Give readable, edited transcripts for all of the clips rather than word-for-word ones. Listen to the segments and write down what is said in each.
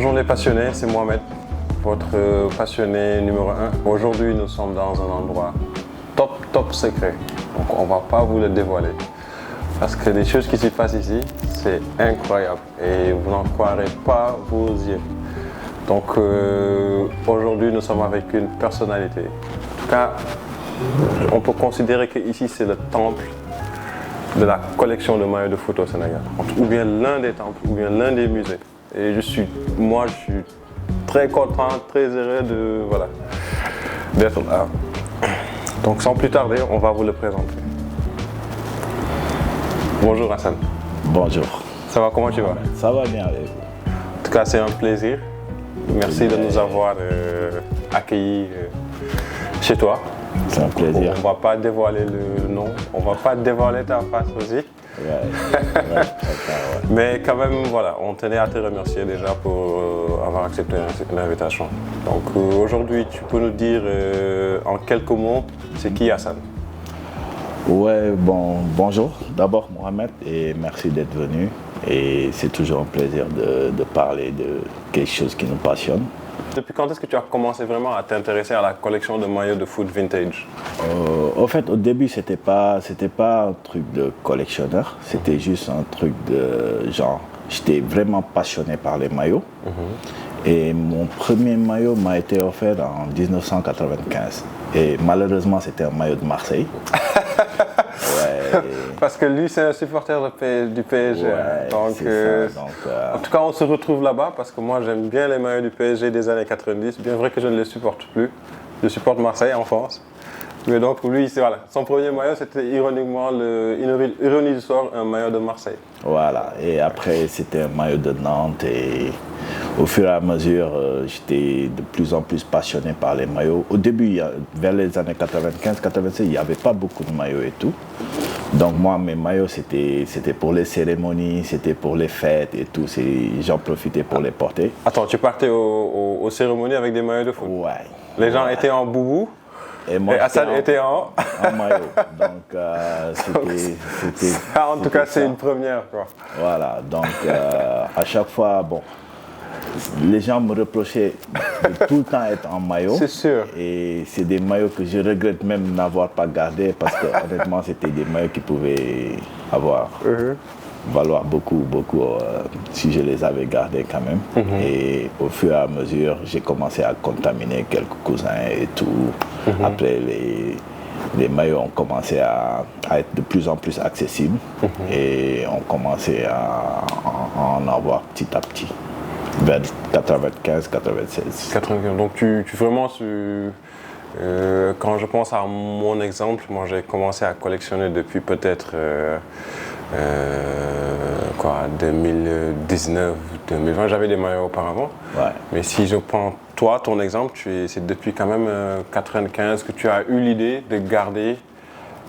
Bonjour les passionnés, c'est Mohamed, votre passionné numéro 1. Aujourd'hui, nous sommes dans un endroit top secret. Donc, on ne va pas vous le dévoiler. Parce que les choses qui se passent ici, c'est incroyable. Et vous n'en croirez pas vos yeux. Donc, aujourd'hui, nous sommes avec une personnalité. En tout cas, on peut considérer qu'ici, c'est le temple de la collection de maillots de foot au Sénégal. Ou bien l'un des temples, ou bien l'un des musées. Et je suis très content, très heureux d'être là. Donc sans plus tarder, on va vous le présenter. Bonjour Hassan. Bonjour. Ça va, comment tu vas? Ça va bien avec vous. En tout cas, c'est un plaisir. Merci de nous avoir accueillis chez toi. C'est un plaisir. On ne va pas dévoiler le nom, on ne va pas dévoiler ta face aussi. Ouais. Mais quand même, voilà, on tenait à te remercier déjà pour avoir accepté l'invitation. Donc aujourd'hui, tu peux nous dire en quelques mots, c'est qui Hassan? Ouais, bonjour. D'abord Mohamed et merci d'être venu. Et c'est toujours un plaisir de parler de quelque chose qui nous passionne. Depuis quand est-ce que tu as commencé vraiment à t'intéresser à la collection de maillots de foot vintage? Au fait, au début, c'était pas un truc de collectionneur. C'était juste un truc de genre, j'étais vraiment passionné par les maillots. Et mon premier maillot m'a été offert en 1995. Et malheureusement, c'était un maillot de Marseille. Parce que lui, c'est un supporter du PSG. Ouais, donc, en tout cas, on se retrouve là-bas parce que moi, j'aime bien les maillots du PSG des années 90. Bien vrai que je ne les supporte plus. Je supporte Marseille en France. Mais donc, lui, voilà, son premier maillot, c'était ironiquement, ironie du sort, un maillot de Marseille. Voilà. Et après, c'était un maillot de Nantes. Et au fur et à mesure, j'étais de plus en plus passionné par les maillots. Au début, vers les années 95-96, il n'y avait pas beaucoup de maillots et tout. Donc moi, mes maillots, c'était pour les cérémonies, c'était pour les fêtes et tout. J'en profitais pour les porter. Attends, tu partais aux cérémonies avec des maillots de foot? Ouais. Les gens étaient en boubou et Hassan était en maillot. Donc c'était... En tout cas, c'est une première, quoi. Voilà. Donc à chaque fois, les gens me reprochaient de tout le temps être en maillot. C'est sûr. Et c'est des maillots que je regrette même n'avoir pas gardés parce que honnêtement, c'était des maillots qui pouvaient valoir beaucoup si je les avais gardés quand même. Et au fur et à mesure, j'ai commencé à contaminer quelques cousins et tout. Après, les maillots ont commencé à être de plus en plus accessibles et on commençait à en avoir petit à petit. Vers 95-96. Donc quand je pense à mon exemple, moi j'ai commencé à collectionner depuis peut-être 2019, 2020. J'avais des maillots auparavant. Ouais. Mais si je prends ton exemple, c'est depuis quand même 95 que tu as eu l'idée de garder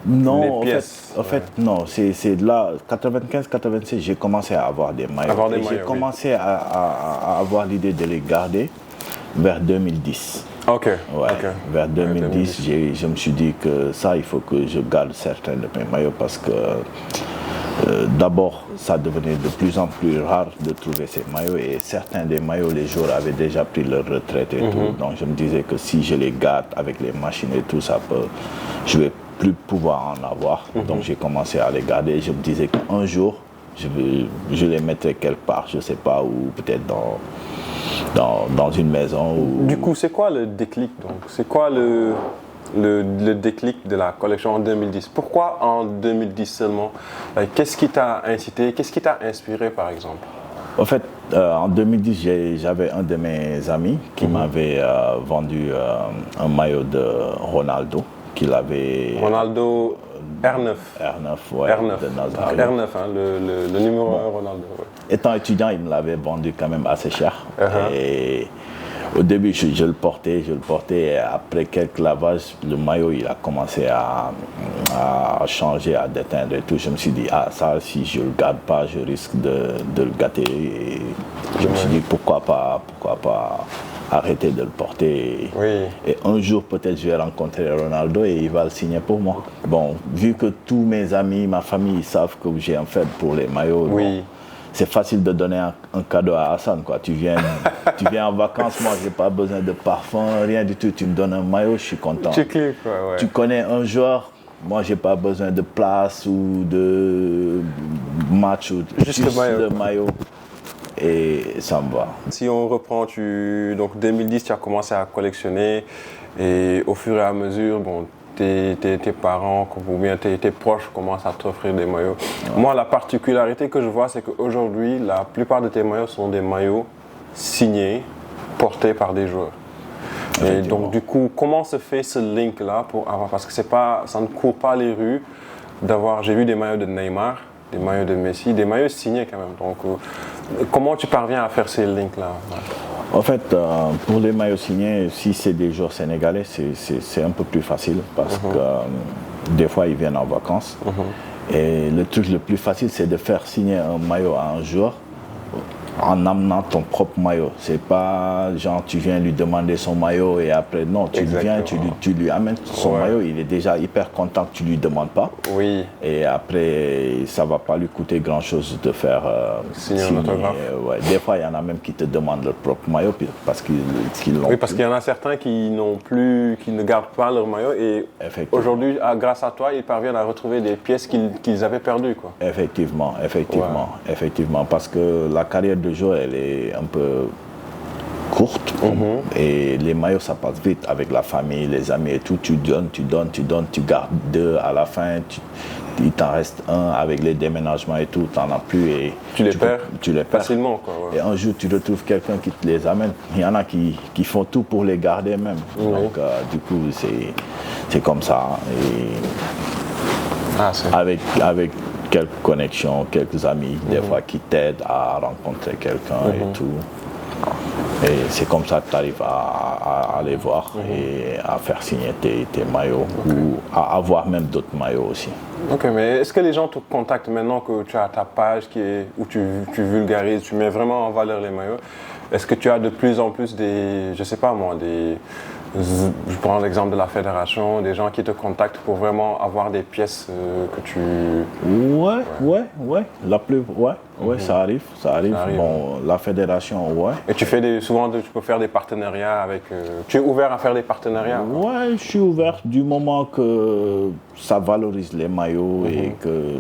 les pièces. En fait, non. C'est là, 95-96, j'ai commencé à avoir des maillots. J'ai commencé à avoir l'idée de les garder vers 2010. Ok. Ouais. Vers 2010, je me suis dit que ça, il faut que je garde certains de mes maillots parce que d'abord, ça devenait de plus en plus rare de trouver ces maillots et certains des maillots, les joueurs avaient déjà pris leur retraite et tout. Donc je me disais que si je les garde avec les machines et tout, je vais plus pouvoir en avoir. Donc j'ai commencé à les garder et je me disais qu'un jour, je les mettrai quelque part, je ne sais pas où, peut-être dans une maison. Du coup, c'est quoi le déclic donc? C'est quoi le déclic de la collection en 2010? Pourquoi en 2010 seulement? Qu'est-ce qui t'a incité? Qu'est-ce qui t'a inspiré par exemple? En fait, en 2010, j'avais un de mes amis qui m'avait vendu un maillot de Ronaldo. Ronaldo R9. R9, ouais. R9, R9 le numéro 1 Ronaldo. Ouais. Étant étudiant, il me l'avait vendu quand même assez cher. Et au début, je le portais. Et après quelques lavages, le maillot, il a commencé à changer, à déteindre et tout. Je me suis dit, ça, si je ne le garde pas, je risque de le gâter. Et je me suis dit, pourquoi pas arrêter de le porter. Et un jour, peut-être, je vais rencontrer Ronaldo et il va le signer pour moi. Vu que tous mes amis, ma famille, ils savent que j'ai un fait pour les maillots. c'est facile de donner un cadeau à Hassan, quoi. Tu viens en vacances, moi j'ai pas besoin de parfum, rien du tout. Tu me donnes un maillot, je suis content. Tu cliques, ouais. Tu connais un joueur, moi j'ai pas besoin de place ou de match ou juste le maillot. Et ça me va. Si on reprend, donc 2010, tu as commencé à collectionner et au fur et à mesure, bon, tes parents ou bien tes proches commencent à t'offrir des maillots. Ouais. Moi, la particularité que je vois, c'est qu'aujourd'hui, la plupart de tes maillots sont des maillots signés, portés par des joueurs. Et donc, du coup, comment se fait ce link-là pour avoir, parce que ça ne court pas les rues d'avoir, j'ai vu des maillots de Neymar, des maillots de Messi, des maillots signés quand même. Donc, comment tu parviens à faire ces links-là? En fait, pour les maillots signés, si c'est des joueurs sénégalais, c'est un peu plus facile parce que des fois ils viennent en vacances. Et le truc le plus facile, c'est de faire signer un maillot à un joueur en amenant ton propre maillot. C'est pas genre tu viens lui demander son maillot et après non, tu viens, tu lui amènes son maillot, il est déjà hyper content que tu lui demandes pas. Oui. Et après ça va pas lui coûter grand chose de faire signer un autographe. Des fois il y en a même qui te demandent leur propre maillot parce qu'ils l'ont. Oui, parce qu'il y en a certains qui ne gardent pas leur maillot et aujourd'hui, grâce à toi, ils parviennent à retrouver des pièces qu'ils avaient perdues, quoi. Effectivement, parce que la carrière de joueur, elle est un peu courte et les maillots, ça passe vite avec la famille, les amis et tout. Tu donnes, tu gardes deux à la fin, il t'en reste un avec les déménagements et tout, t'en as plus et tu les perds facilement, quoi. Ouais. Et un jour, tu retrouves quelqu'un qui te les amène. Il y en a qui font tout pour les garder même. Donc, du coup, c'est comme ça. Et avec quelques connexions, quelques amis, des fois qui t'aident à rencontrer quelqu'un et tout. Et c'est comme ça que tu arrives à les voir et à faire signer tes maillots ou à avoir même d'autres maillots aussi. Ok, mais est-ce que les gens te contactent maintenant que tu as ta page où tu vulgarises, tu mets vraiment en valeur les maillots? Est-ce que tu as de plus en plus je prends l'exemple de la fédération, des gens qui te contactent pour vraiment avoir des pièces que tu... Ouais. Ça arrive. Bon, la fédération, ouais. Et tu peux faire des partenariats avec... Tu es ouvert à faire des partenariats? Ouais, je suis ouvert du moment que ça valorise les maillots et que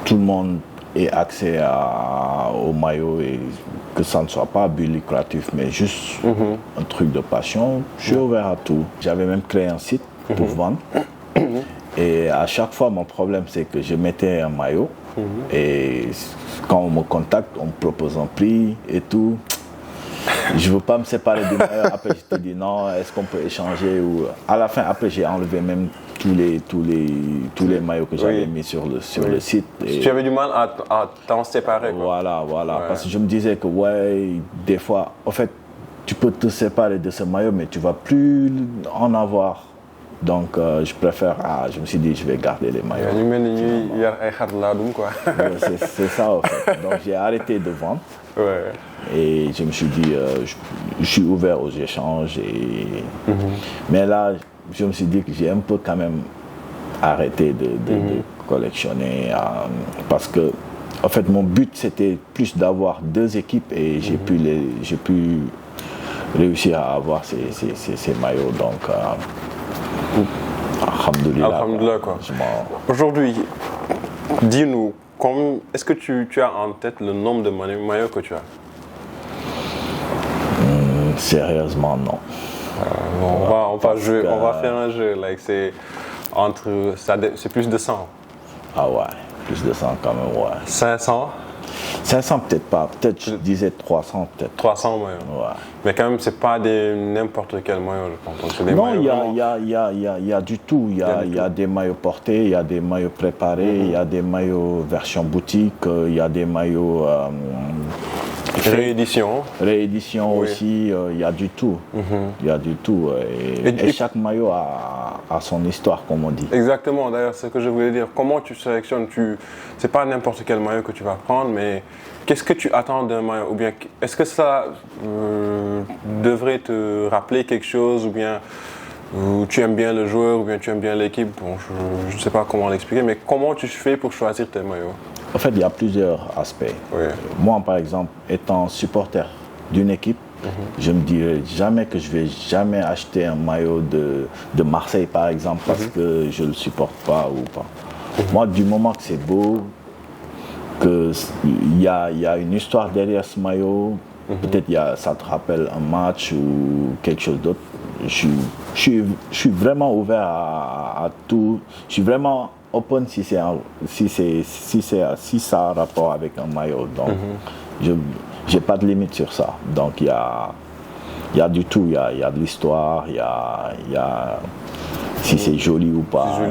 tout le monde ait accès au maillot et que ça ne soit pas but lucratif, mais juste un truc de passion. Je suis ouvert à tout. J'avais même créé un site pour vendre. Et à chaque fois, mon problème, c'est que je mettais un maillot. Et quand on me contacte, on me propose un prix et tout. Je ne veux pas me séparer du maillot. Après, je te dis non, est-ce qu'on peut échanger ou... À la fin, après, j'ai enlevé même tous les maillots que j'avais mis sur le site. Et tu avais du mal à t'en séparer, quoi. Voilà. Ouais. Parce que je me disais que, des fois, en fait, tu peux te séparer de ce maillot, mais tu ne vas plus en avoir. Donc, je me suis dit, je vais garder les maillots. C'est ça, en fait. Donc, j'ai arrêté de vendre. Ouais. Et je me suis dit, je suis ouvert aux échanges. Mais là, je me suis dit que j'ai un peu quand même arrêté de collectionner. Parce que, en fait, mon but, c'était plus d'avoir deux équipes et j'ai pu réussir à avoir ces maillots. Donc, alhamdoulilah, quoi. Aujourd'hui, dis-nous, est-ce que tu as en tête le nombre de maillots que tu as? Sérieusement, non. On va faire un jeu. C'est plus de 100. Ah ouais, plus de 100 quand même, ouais. 500? 500 peut-être pas, peut-être je disais 300 peut-être. 300 maillots. Ouais. Mais quand même, c'est pas n'importe quel maillot, je pense. Non, il y a du tout. Il y a des maillots portés, il y a des maillots préparés, il y a des maillots version boutique, il y a des maillots... Réédition aussi, il y a du tout. Il y a du tout. Et chaque maillot a son histoire, comme on dit. Exactement, d'ailleurs, c'est ce que je voulais dire. Comment tu sélectionnes? C'est pas n'importe quel maillot que tu vas prendre, mais qu'est-ce que tu attends d'un maillot? Ou bien, est-ce que ça devrait te rappeler quelque chose? Ou bien tu aimes bien le joueur? Ou bien tu aimes bien l'équipe? Bon, je ne sais pas comment l'expliquer, mais comment tu fais pour choisir tes maillots? En fait, il y a plusieurs aspects. Oui. Moi, par exemple, étant supporter d'une équipe, je me dirais jamais que je vais jamais acheter un maillot de Marseille, par exemple, parce que je le supporte pas ou pas. Moi, du moment que c'est beau, qu'il y a une histoire derrière ce maillot, peut-être ça te rappelle un match ou quelque chose d'autre. Je suis vraiment ouvert à tout. Je suis vraiment open si ça a rapport avec un maillot. Donc, je n'ai pas de limite sur ça. Donc, il y a du tout. Il y a de l'histoire, il y a si c'est joli ou pas.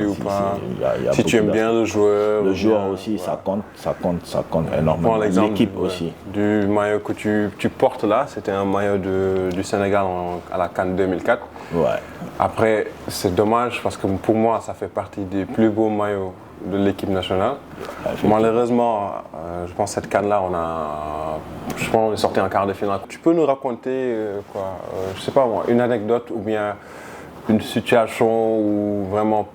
Si tu aimes bien le joueur. Le joueur aussi, ça compte énormément. L'équipe aussi. Du maillot que tu portes là, c'était un maillot du Sénégal à la CAN 2004. Ouais. Après, c'est dommage parce que pour moi, ça fait partie des plus beaux maillots de l'équipe nationale. Malheureusement, je pense que cette CAN-là, on est sorti en quart de finale. Tu peux nous raconter je sais pas moi, une anecdote ou bien une situation où vraiment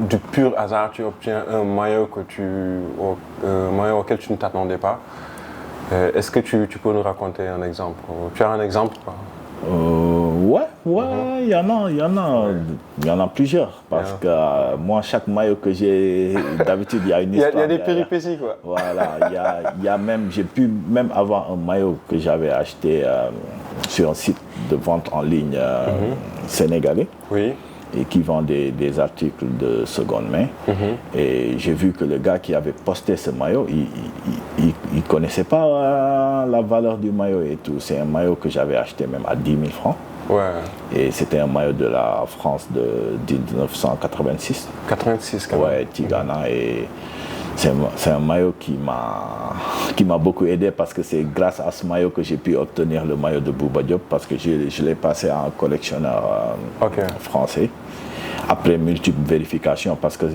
du pur hasard tu obtiens un maillot auquel tu ne t'attendais pas. Est-ce que tu peux nous raconter un exemple? Tu as un exemple quoi? Il y en a plusieurs. Parce que moi, chaque maillot que j'ai, d'habitude, il y a une histoire. Il y a des péripéties quoi. Voilà, j'ai pu même avoir un maillot que j'avais acheté sur un site de vente en ligne sénégalais. Oui. Et qui vend des articles de seconde main. Et j'ai vu que le gars qui avait posté ce maillot, il connaissait pas la valeur du maillot et tout. C'est un maillot que j'avais acheté même à 10 000 francs. Ouais. Et c'était un maillot de la France de 1986. 86 quand même. Ouais, Tigana. Et c'est un maillot qui m'a beaucoup aidé parce que c'est grâce à ce maillot que j'ai pu obtenir le maillot de Bouba Diop parce que je l'ai passé à un collectionneur français après multiples vérifications parce que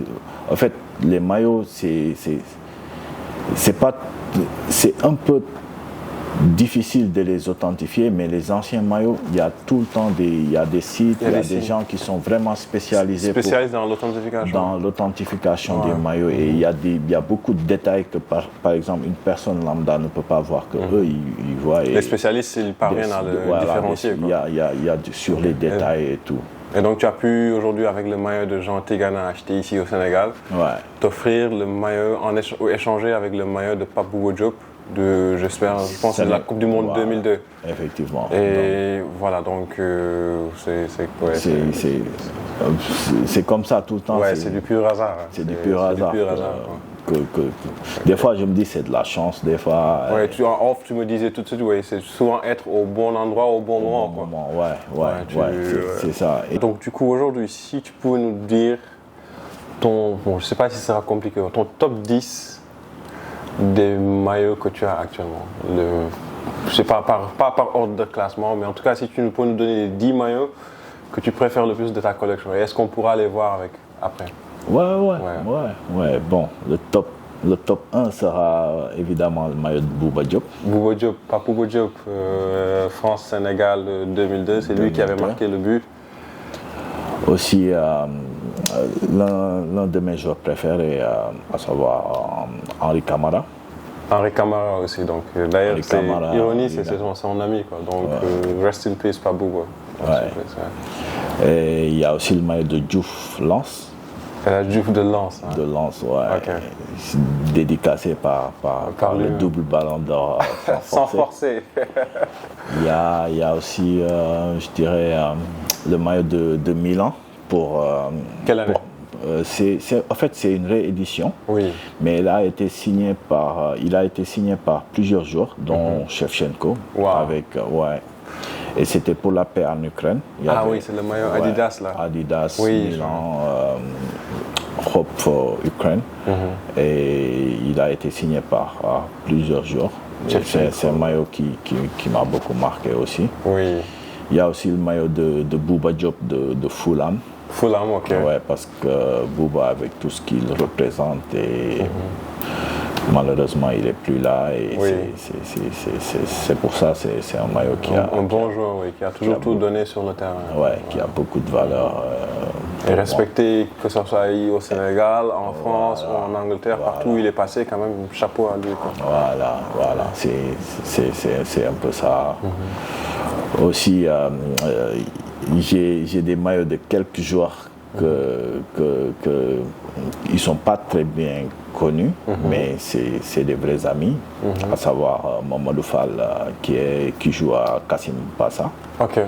en fait les maillots c'est un peu difficile de les authentifier, mais les anciens maillots, il y a tout le temps des sites, il y a des gens qui sont vraiment spécialisés dans l'authentification des maillots. Et il y a beaucoup de détails que, par exemple, une personne lambda ne peut pas voir, que eux, ils voient. Les spécialistes, ils parviennent à le différencier. Il y a sur les détails et tout. Et donc tu as pu aujourd'hui avec le maillot de Jean Tigana acheté ici au Sénégal, t'offrir le maillot ou échanger avec le maillot de Pape Bouba Diop je pense que c'est la Coupe du Monde 2002. Effectivement. Et voilà, donc c'est comme ça tout le temps. Ouais, c'est du pur hasard. C'est du pur hasard. Des fois, je me dis c'est de la chance, des fois. Ouais, tu me disais tout de suite, c'est souvent être au bon endroit au bon moment. C'est ça. Et donc du coup aujourd'hui, si tu pouvais nous dire je sais pas si ça sera compliqué, ton top 10 des maillots que tu as actuellement. Je sais pas par ordre de classement, mais en tout cas, si tu peux nous donner les 10 maillots que tu préfères le plus de ta collection, et est-ce qu'on pourra les voir après? Ouais. Bon, le top 1 sera évidemment le maillot de Bouba Diop. Bouba Diop, pas Bouba Diop, France-Sénégal 2002, c'est lui qui avait marqué le but. Aussi, l'un de mes joueurs préférés, à savoir Henri Camara. Henri Camara aussi, donc d'ailleurs c'est ironie, c'est son ami quoi. Donc rest in peace Pabou. Et il y a aussi le maillot de Diouf Lens. La Diouf de Lens. De Lens, dédicacé par le double ballon d'or sans forcer. Il y a aussi, je dirais, le maillot de Milan pour. Quelle année? En fait, c'est une réédition, mais il a été signé par plusieurs joueurs, dont Shevchenko, et c'était pour la paix en Ukraine. C'est le maillot Adidas là. Adidas, Milan, Hope for Ukraine, et il a été signé par plusieurs joueurs. C'est un maillot qui m'a beaucoup marqué aussi. Il y a aussi le maillot de Bouba Diop de Fulham. Fulham, ok. Ouais, parce que Bouba, avec tout ce qu'il représente, et malheureusement, il n'est plus là. Et c'est pour ça, c'est un maillot qui a... Un bon joueur, qui a toujours tout donné sur le terrain. Qui a beaucoup de valeur. Et respecté, que ce soit au Sénégal, en France ou en Angleterre, partout où il est passé, quand même, chapeau à lui, quoi. Voilà, c'est un peu ça. Aussi, j'ai des maillots de quelques joueurs ils sont pas très bien connus, mais c'est des vrais amis, à savoir Mamadou Fall qui joue à Kassim Passa. Ok.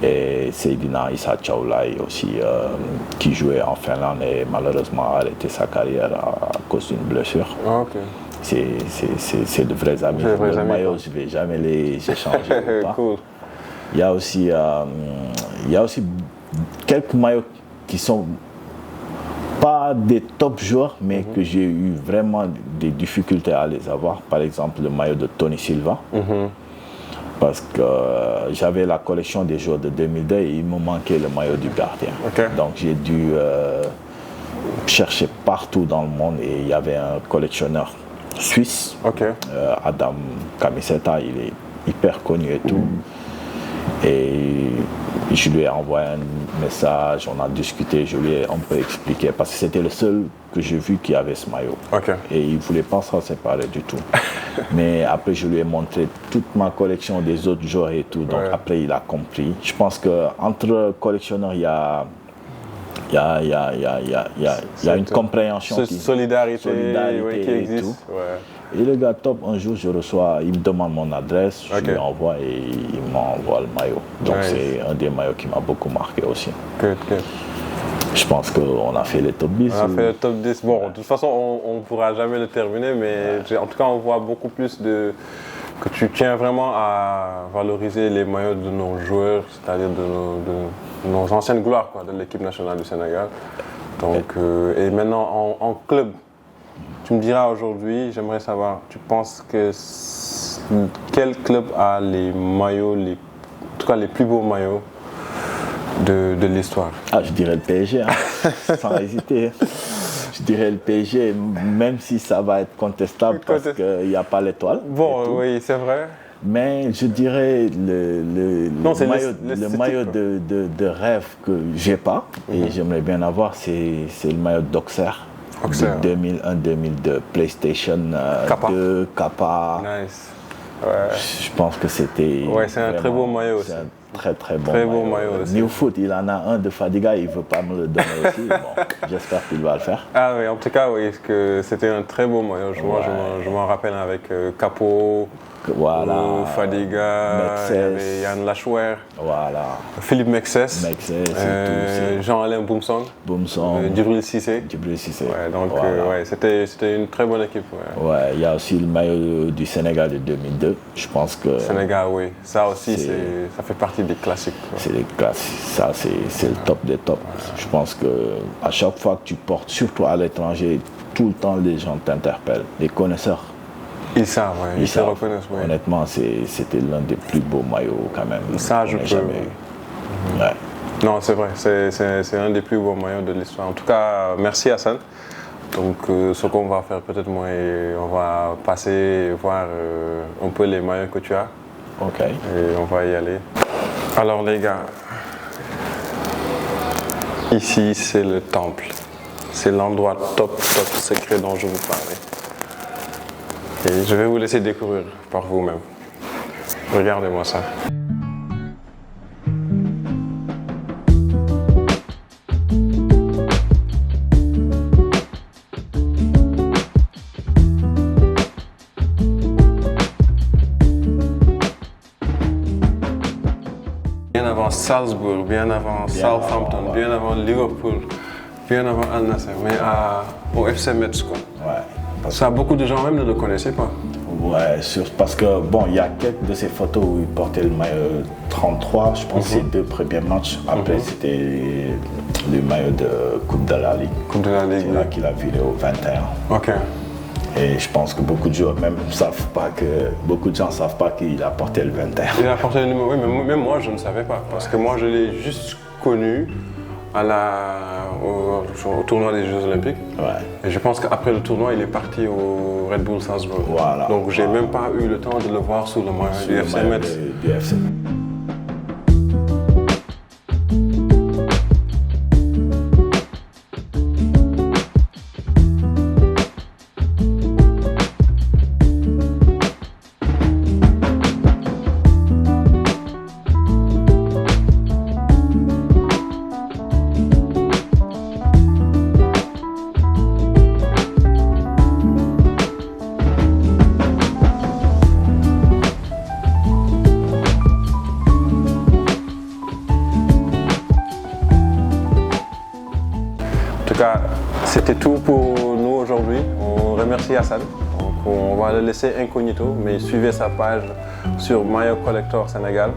Et Seydina Issa Chaoulay aussi, qui jouait en Finlande et malheureusement a arrêté sa carrière à cause d'une blessure. Ok. C'est de vrais amis. Les maillots, je ne vais jamais les échanger. Cool. Il y a aussi quelques maillots qui sont pas des top joueurs, mais que j'ai eu vraiment des difficultés à les avoir. Par exemple, le maillot de Tony Silva. Parce que j'avais la collection des joueurs de 2002 et il me manquait le maillot du gardien. Okay. Donc j'ai dû chercher partout dans le monde et il y avait un collectionneur suisse, Adam Camiseta, il est hyper connu et tout. Et je lui ai envoyé un message, on a discuté, je lui ai un peu expliqué parce que c'était le seul que j'ai vu qui avait ce maillot. Et il ne voulait pas s'en séparer du tout. Mais après, je lui ai montré toute ma collection des autres joueurs et tout. Donc après, il a compris. Je pense qu'entre collectionneurs, il y a une compréhension. Solidarité qui existe. Et tout. Et le gars top, un jour, il me demande mon adresse, je lui envoie et il m'envoie le maillot. Donc c'est un des maillots qui m'a beaucoup marqué aussi. Good. Je pense qu'on a fait les top 10. On a fait le top 10. Bon, de toute façon, on ne pourra jamais le terminer, mais en tout cas, on voit beaucoup plus que tu tiens vraiment à valoriser les maillots de nos joueurs, c'est-à-dire de nos anciennes gloires, quoi, de l'équipe nationale du Sénégal. Donc, et maintenant, en club, tu me diras aujourd'hui, j'aimerais savoir, tu penses que quel club a les maillots, en tout cas les plus beaux maillots de l'histoire? Je dirais le PSG, sans hésiter. Je dirais le PSG, même si ça va être contestable parce qu'il n'y a pas l'étoile. Bon, oui, c'est vrai. Mais je dirais le maillot de rêve que j'ai pas et j'aimerais bien avoir, c'est le maillot d'Auxerre. De 2001-2002, PlayStation 2, Kappa. Nice. Je pense que c'était. C'est un très beau maillot aussi. C'est un très beau maillot. New Foot, il en a un de Fadiga, il ne veut pas me le donner aussi. Bon, j'espère qu'il va le faire. Ah oui, en tout cas, oui, que c'était un très beau maillot. Je m'en rappelle avec Capo. Fadiga, il y avait Yann Lachouer, Philippe Mexès, Jean-Alain Boumsong, Djibril Cissé. Donc c'était une très bonne équipe. Il y a aussi le maillot du Sénégal de 2002. Je pense que Sénégal, oui, ça aussi ça fait partie des classiques. C'est des classiques, ça c'est le top des tops. Je pense que à chaque fois que tu portes, surtout à l'étranger, tout le temps les gens t'interpellent, les connaisseurs. Ils savent, ils se reconnaissent. Honnêtement, c'était l'un des plus beaux maillots quand même. Ça, je peux. Non, c'est vrai, c'est un des plus beaux maillots de l'histoire. En tout cas, merci Hassan. Donc, ce qu'on va faire peut-être, moi, on va passer voir un peu les maillots que tu as. Et on va y aller. Alors, les gars, ici, c'est le temple. C'est l'endroit top secret dont je vous parlais. Et je vais vous laisser découvrir par vous-même. Regardez-moi ça. Bien avant Salzbourg, bien avant Southampton, bien avant Liverpool, bien avant Al Nassr, mais au FC Metz, quoi. Ça, beaucoup de gens même ne le connaissaient pas. Parce que il y a quelques de ces photos où il portait le maillot 33, je pense ces 2 premiers matchs. Après, c'était le maillot de Coupe de la Ligue. C'est là qu'il a viré au 21. Et je pense que beaucoup de gens savent pas qu'il a porté le 21. Il a porté le numéro, oui, mais même moi je ne savais pas. Parce que moi je l'ai juste connu au tournoi des Jeux Olympiques. Et je pense qu'après le tournoi, il est parti au Red Bull Salzbourg. Donc j'ai même pas eu le temps de le voir sous le maillot du FC Metz. C'était tout pour nous aujourd'hui. On remercie Hassan. Donc, on va le laisser incognito, mais suivez sa page sur Maillot Collector Sénégal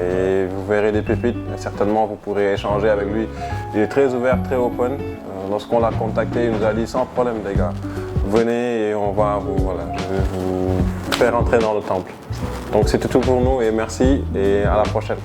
et vous verrez des pépites. Et certainement, vous pourrez échanger avec lui. Il est très ouvert, très open. Lorsqu'on l'a contacté, il nous a dit sans problème, les gars, venez et on va je vais vous faire entrer dans le temple. Donc c'était tout pour nous et merci et à la prochaine.